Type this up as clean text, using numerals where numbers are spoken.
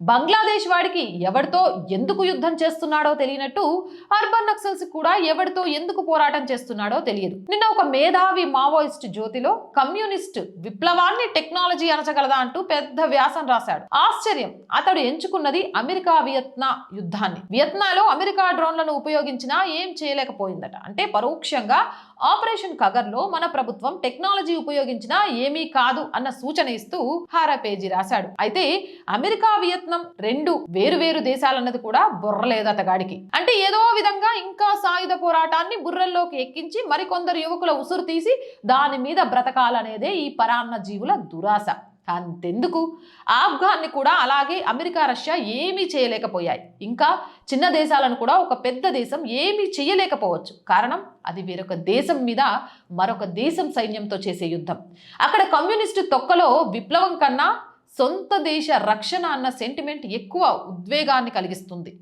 బంగ్లాదేశ్ వాడికి ఎవరితో ఎందుకు యుద్ధం చేస్తున్నాడో తెలియనట్టు అర్బన్ నక్సల్స్ కూడా ఎవరితో ఎందుకు పోరాటం చేస్తున్నాడో తెలియదు. నిన్న ఒక మేధావి మావోయిస్ట్ జ్యోతిలో కమ్యూనిస్ట్ విప్లవాన్ని టెక్నాలజీ అనచగలదా అంటూ పెద్ద వ్యాసం రాశాడు. ఆశ్చర్యం, అతడు ఎంచుకున్నది అమెరికా వియత్నా యుద్ధాన్ని. వియత్నాలో అమెరికా డ్రోన్లను ఉపయోగించినా ఏం చేయలేకపోయిందట. అంటే పరోక్షంగా ఆపరేషన్ కగర్లో మన ప్రభుత్వం టెక్నాలజీ ఉపయోగించినా ఏమీ కాదు అన్న సూచన ఇస్తూ హారాపేజీ రాశాడు. అయితే అమెరికా వియత్నాం రెండు వేరు దేశాలన్నది కూడా బుర్రలేదు అతగాడికి. అంటే ఏదో విధంగా ఇంకా సాయుధ పోరాటాన్ని బుర్రల్లోకి ఎక్కించి మరికొందరు యువకుల ఉసురు తీసి దాని మీద బ్రతకాలనేదే ఈ పరాన్న జీవుల దురాశ. అంతెందుకు, ఆఫ్ఘాన్ని కూడా అలాగే అమెరికా రష్యా ఏమీ చేయలేకపోయాయి. ఇంకా చిన్న దేశాలను కూడా ఒక పెద్ద దేశం ఏమీ చేయలేకపోవచ్చు. కారణం, అది వేరొక దేశం మీద మరొక దేశం సైన్యంతో చేసే యుద్ధం. అక్కడ కమ్యూనిస్టు తొక్కలో విప్లవం కన్నా సొంత దేశ రక్షణ అన్న సెంటిమెంట్ ఎక్కువ ఉద్వేగాన్ని కలిగిస్తుంది.